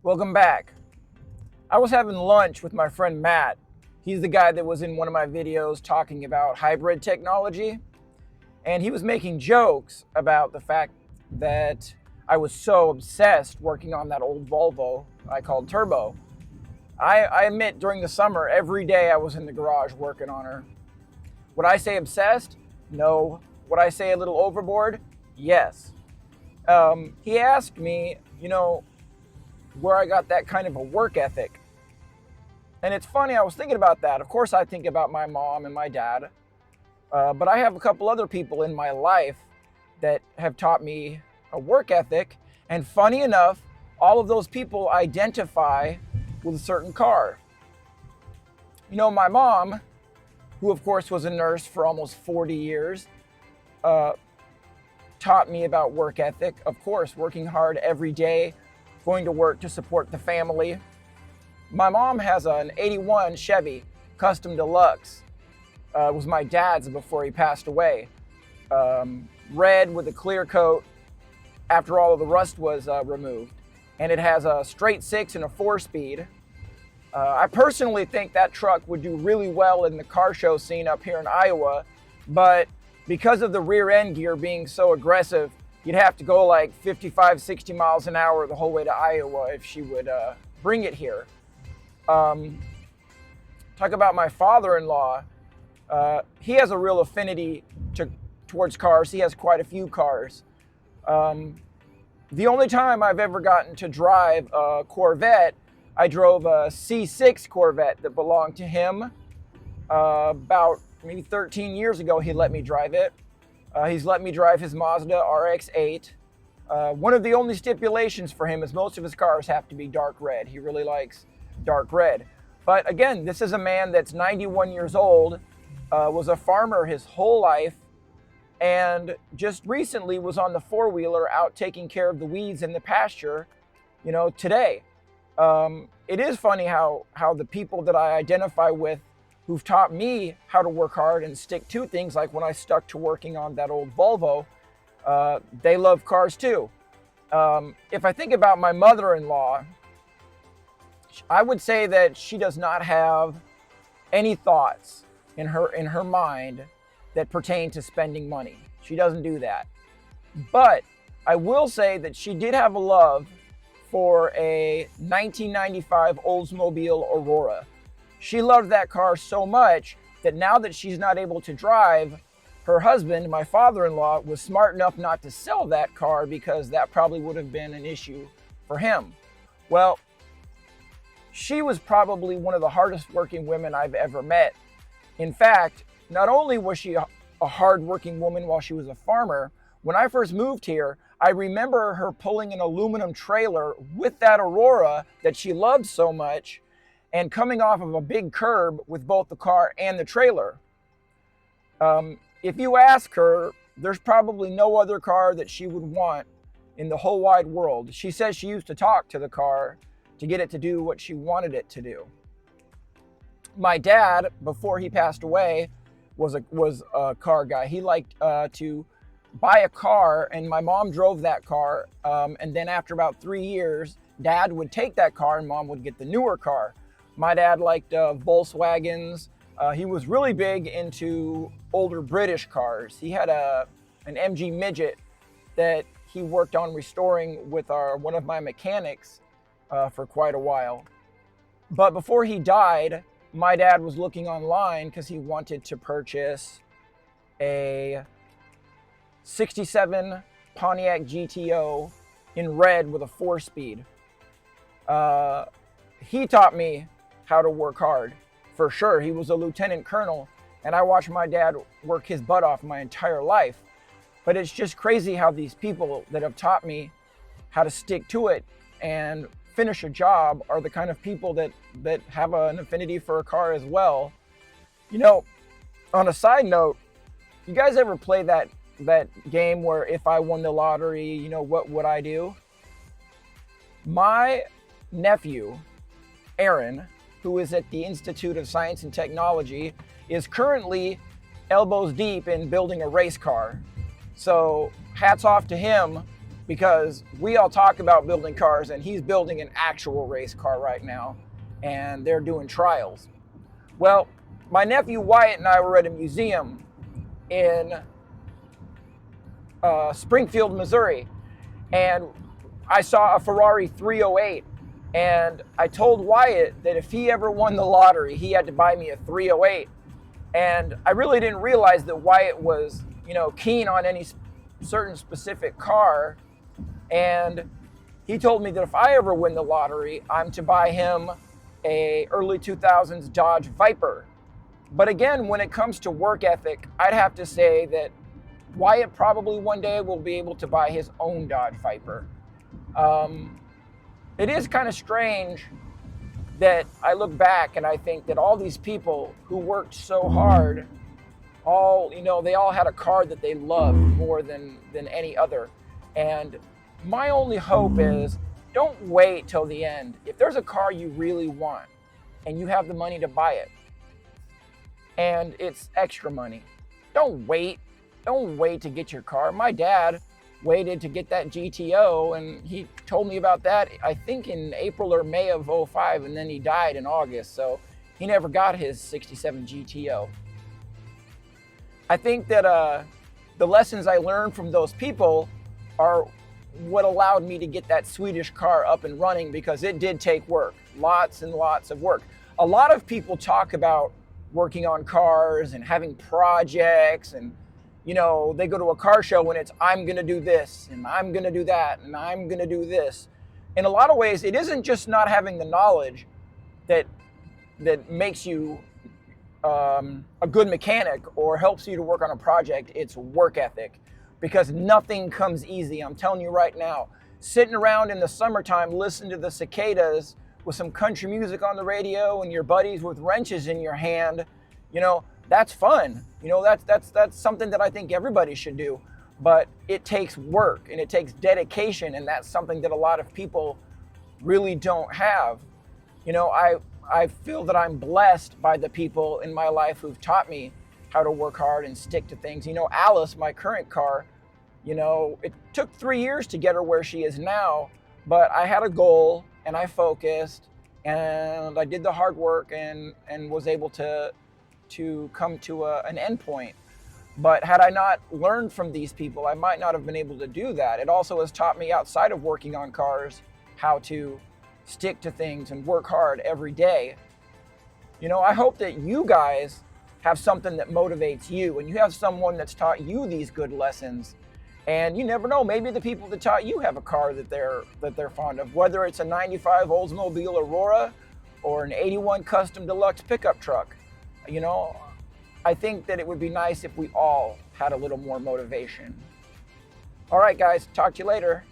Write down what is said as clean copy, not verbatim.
Welcome back. I was having lunch with my friend Matt. He's the guy that was in one of my videos talking about hybrid technology. And he was making jokes about the fact that I was so obsessed working on that old Volvo I called Turbo. I admit during the summer, every day I was in the garage working on her. Would I say obsessed? No. Would I say a little overboard? Yes. He asked me, where I got that kind of a work ethic. And it's funny, I was thinking about that. Of course, I think about my mom and my dad, but I have a couple other people in my life that have taught me a work ethic. And funny enough, all of those people identify with a certain car. My mom, who of course was a nurse for almost 40 years, taught me about work ethic. Of course, working hard every day, going to work to support the family. My mom has an 81 Chevy Custom Deluxe. It was my dad's before he passed away. Red with a clear coat after all of the rust was removed. And it has a straight 6 and a 4-speed. I personally think that truck would do really well in the car show scene up here in Iowa, but because of the rear end gear being so aggressive, you'd have to go like 55, 60 miles an hour the whole way to Iowa if she would bring it here. Talk about my father-in-law. He has a real affinity towards cars. He has quite a few cars. The only time I've ever gotten to drive a Corvette, I drove a C6 Corvette that belonged to him. About maybe 13 years ago, he let me drive it. He's let me drive his Mazda RX-8. One of the only stipulations for him is most of his cars have to be dark red. He really likes dark red. But again, this is a man that's 91 years old, was a farmer his whole life, and just recently was on the four-wheeler out taking care of the weeds in the pasture, today. It is funny how the people that I identify with who've taught me how to work hard and stick to things, like when I stuck to working on that old Volvo, they love cars too. If I think about my mother-in-law, I would say that she does not have any thoughts in her mind that pertain to spending money. She doesn't do that. But I will say that she did have a love for a 1995 Oldsmobile Aurora. She loved that car so much that now that she's not able to drive, her husband, my father-in-law, was smart enough not to sell that car because that probably would have been an issue for him. Well, she was probably one of the hardest working women I've ever met. In fact, not only was she a hard-working woman while she was a farmer, when I first moved here, I remember her pulling an aluminum trailer with that Aurora that she loved so much and coming off of a big curb with both the car and the trailer. If you ask her, there's probably no other car that she would want in the whole wide world. She says she used to talk to the car to get it to do what she wanted it to do. My dad, before he passed away, was a car guy. He liked to buy a car, and my mom drove that car. And then after about 3 years, Dad would take that car and Mom would get the newer car. My dad liked Volkswagens. He was really big into older British cars. He had an MG Midget that he worked on restoring with one of my mechanics for quite a while. But before he died, my dad was looking online because he wanted to purchase a 67 Pontiac GTO in red with a 4-speed. He taught me how to work hard, for sure. He was a lieutenant colonel, and I watched my dad work his butt off my entire life. But it's just crazy how these people that have taught me how to stick to it and finish a job are the kind of people that have an affinity for a car as well. On a side note, you guys ever play that game where if I won the lottery, what would I do? My nephew, Aaron, who is at the Institute of Science and Technology, is currently elbows deep in building a race car. So hats off to him because we all talk about building cars, and he's building an actual race car right now, and they're doing trials. Well, my nephew Wyatt and I were at a museum in Springfield, Missouri, and I saw a Ferrari 308, and I told Wyatt that if he ever won the lottery, he had to buy me a 308. And I really didn't realize that Wyatt was, keen on any certain specific car. And he told me that if I ever win the lottery, I'm to buy him a early 2000s Dodge Viper. But again, when it comes to work ethic, I'd have to say that Wyatt probably one day will be able to buy his own Dodge Viper. It is kind of strange that I look back and I think that all these people who worked so hard, they all had a car that they loved more than any other. And my only hope is, don't wait till the end. If there's a car you really want and you have the money to buy it, and it's extra money, don't wait. Don't wait to get your car. My dad waited to get that GTO, and he told me about that, I think in April or May of 05, and then he died in August, so he never got his 67 GTO. I think that the lessons I learned from those people are what allowed me to get that Swedish car up and running, because it did take work, lots and lots of work. A lot of people talk about working on cars and having projects, and they go to a car show and it's, I'm going to do this and I'm going to do that and I'm going to do this. In a lot of ways, it isn't just not having the knowledge that makes you a good mechanic or helps you to work on a project. It's work ethic, because nothing comes easy. I'm telling you right now, sitting around in the summertime, listening to the cicadas with some country music on the radio and your buddies with wrenches in your hand, that's fun. That's something that I think everybody should do. But it takes work and it takes dedication, and that's something that a lot of people really don't have. I feel that I'm blessed by the people in my life who've taught me how to work hard and stick to things. Alice, my current car, it took 3 years to get her where she is now, but I had a goal and I focused and I did the hard work and was able to come to an end point. But had I not learned from these people, I might not have been able to do that. It also has taught me, outside of working on cars, how to stick to things and work hard every day. I hope that you guys have something that motivates you, and you have someone that's taught you these good lessons. And you never know, maybe the people that taught you have a car that they're fond of, whether it's a 95 Oldsmobile Aurora or an 81 Custom Deluxe pickup truck. I think that it would be nice if we all had a little more motivation. All right, guys, talk to you later.